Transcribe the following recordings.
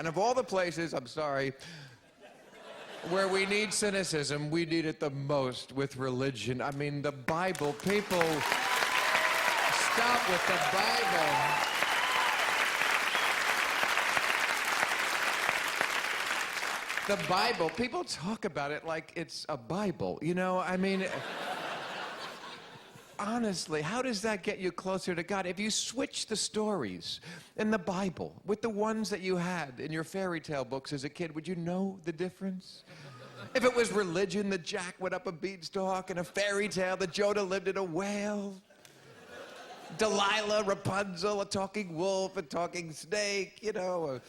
And of all the places, I'm sorry, where we need cynicism, we need it the most with religion. I mean, the Bible, people, stop with the Bible. The Bible, people talk about it like it's a Bible, you know? I mean, honestly, how does that get you closer to God? If you switch the stories in the Bible with the ones that you had in your fairy tale books as a kid, would you know the difference? If it was religion, that Jack went up a beanstalk, and a fairy tale that Jonah lived in a whale. Delilah, Rapunzel, a talking wolf, a talking snake, you know.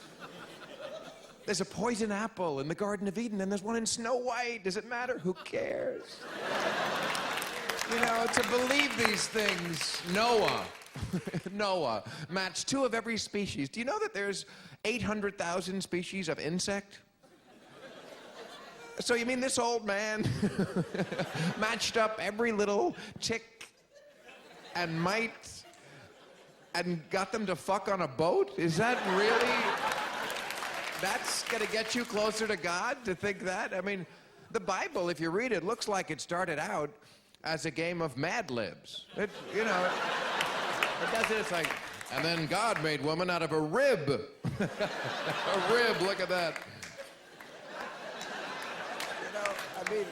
There's a poison apple in the Garden of Eden, and there's one in Snow White. Does it matter? Who cares? You know, to believe these things, Noah matched 2 of every species. Do you know that there's 800,000 species of insect? So you mean this old man matched up every little tick and mite and got them to fuck on a boat? Is that really... That's gonna get you closer to God, to think that? I mean, the Bible, if you read it, looks like it started out as a game of Mad Libs. It, you know, it does it, it's like, and then God made woman out of a rib. A rib, look at that. You know, I mean,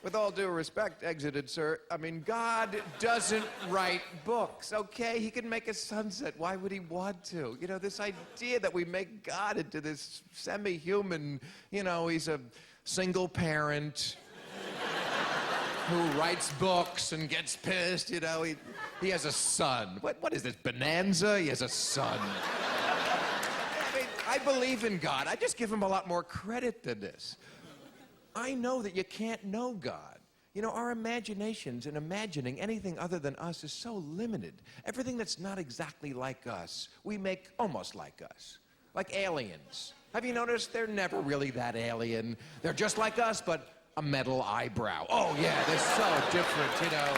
with all due respect, exited sir, I mean, God doesn't write books, okay? He can make a sunset. Why would he want to? You know, this idea that we make God into this semi-human, you know, he's a single parent who writes books and gets pissed, you know, he has a son. What is this, Bonanza? He has a son. I mean, I believe in God. I just give him a lot more credit than this. I know that you can't know God. You know, our imaginations and imagining anything other than us is so limited. Everything that's not exactly like us, we make almost like us. Like aliens. Have you noticed they're never really that alien? They're just like us, but a metal eyebrow. Oh yeah, they're so different, you know.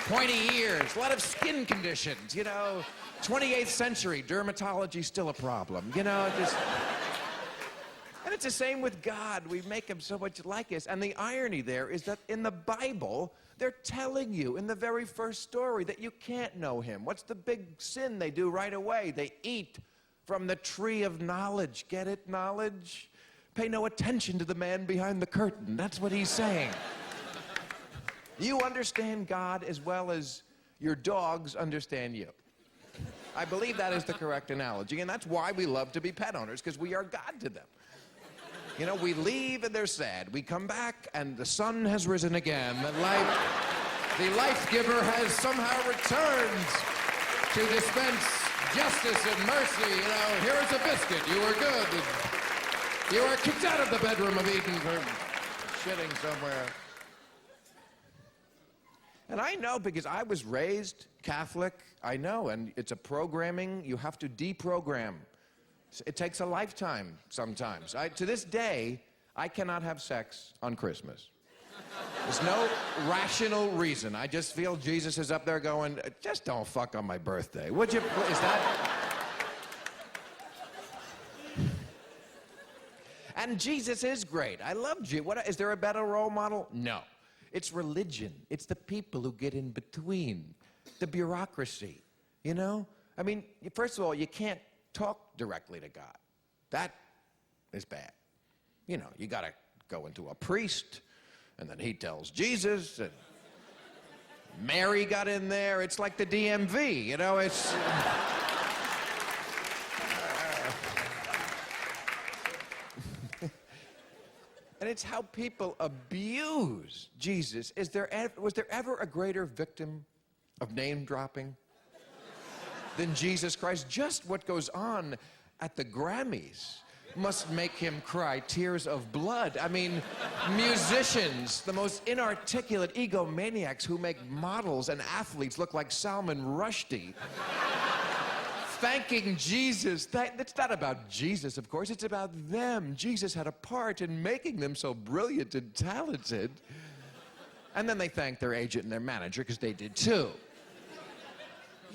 Pointy ears, a lot of skin conditions, you know. 28th century, dermatology still a problem, you know, just... And it's the same with God. We make him so much like us. And the irony there is that in the Bible, they're telling you in the very first story that you can't know him. What's the big sin they do right away? They eat from the tree of knowledge. Get it, knowledge? Pay no attention to the man behind the curtain. That's what he's saying. You understand God as well as your dogs understand you. I believe that is the correct analogy, and that's why we love to be pet owners, because we are God to them. You know, we leave and they're sad. We come back and the sun has risen again. The life giver has somehow returned to dispense justice and mercy. You know, here is a biscuit. You were good. You are kicked out of the bedroom of Eden for shitting somewhere. And I know because I was raised Catholic. I know, and it's a programming. You have to deprogram. It takes a lifetime sometimes. To this day, I cannot have sex on Christmas. There's no rational reason. I just feel Jesus is up there going, just don't fuck on my birthday. Would you, is that? And Jesus is great. I love Jesus. Is there a better role model? No. It's religion. It's the people who get in between. The bureaucracy, you know? I mean, first of all, you can't talk directly to God. That is bad. You know, you gotta go into a priest, and then he tells Jesus, and Mary got in there. It's like the DMV, you know, it's... And it's how people abuse Jesus. Was there ever a greater victim of name dropping than Jesus Christ? Just what goes on at the Grammys must make him cry tears of blood. I mean, musicians, the most inarticulate egomaniacs who make models and athletes look like Salman Rushdie, thanking Jesus. It's not about Jesus, of course. It's about them. Jesus had a part in making them so brilliant and talented. And then they thank their agent and their manager, because they did too.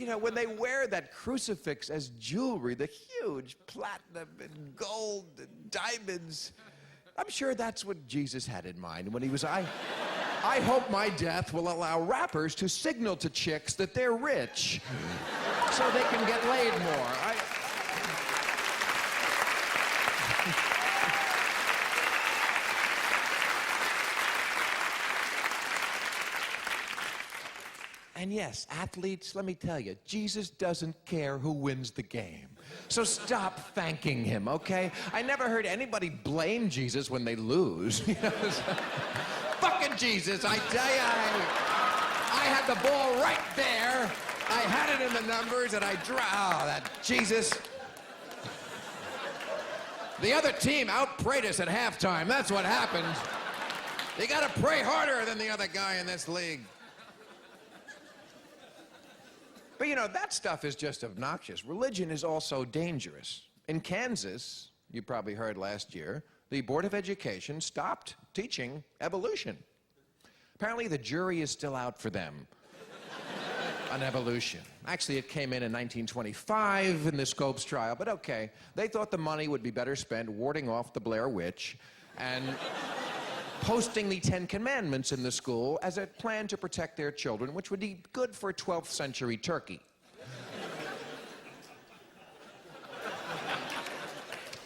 you know, when they wear that crucifix as jewelry, the huge platinum and gold and diamonds, I'm sure that's what Jesus had in mind when he was, I hope my death will allow rappers to signal to chicks that they're rich so they can get laid more. And yes, athletes, let me tell you, Jesus doesn't care who wins the game. So stop thanking him, okay? I never heard anybody blame Jesus when they lose. You know, fucking Jesus, I tell you, I had the ball right there. I had it in the numbers, and oh, that Jesus. The other team outprayed us at halftime. That's what happened. You gotta pray harder than the other guy in this league. But you know, that stuff is just obnoxious. Religion is also dangerous. In Kansas, you probably heard last year, the Board of Education stopped teaching evolution. Apparently the jury is still out for them on evolution. Actually, it came in 1925 in the Scopes trial, but okay. They thought the money would be better spent warding off the Blair Witch and posting the 10 Commandments in the school as a plan to protect their children, which would be good for 12th century Turkey.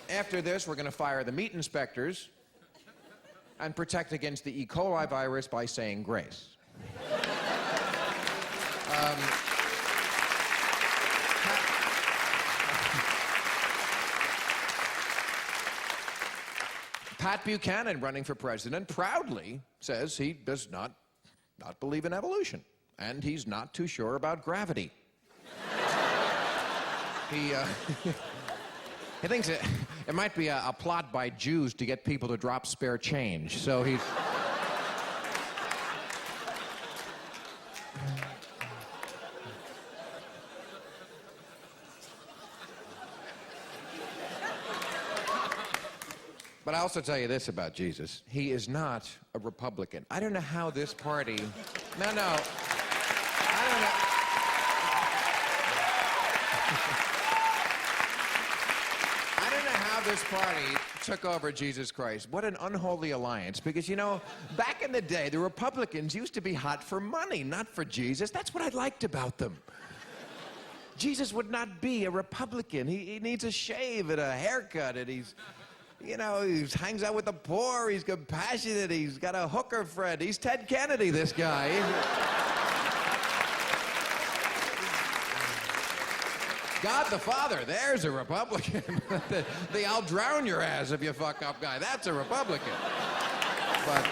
After this, we're going to fire the meat inspectors and protect against the E. coli virus by saying grace. Pat Buchanan, running for president, proudly says he does not believe in evolution, and he's not too sure about gravity. He thinks it might be a plot by Jews to get people to drop spare change, so he's... But I'll also tell you this about Jesus. He is not a Republican. I don't know how this party... No. I don't know. I don't know how this party took over Jesus Christ. What an unholy alliance. Because, you know, back in the day, the Republicans used to be hot for money, not for Jesus. That's what I liked about them. Jesus would not be a Republican. He needs a shave and a haircut, and he's... You know, he hangs out with the poor, he's compassionate, he's got a hooker friend. He's Ted Kennedy, this guy. God the Father, there's a Republican. the I'll drown your ass if you fuck up guy, that's a Republican. But,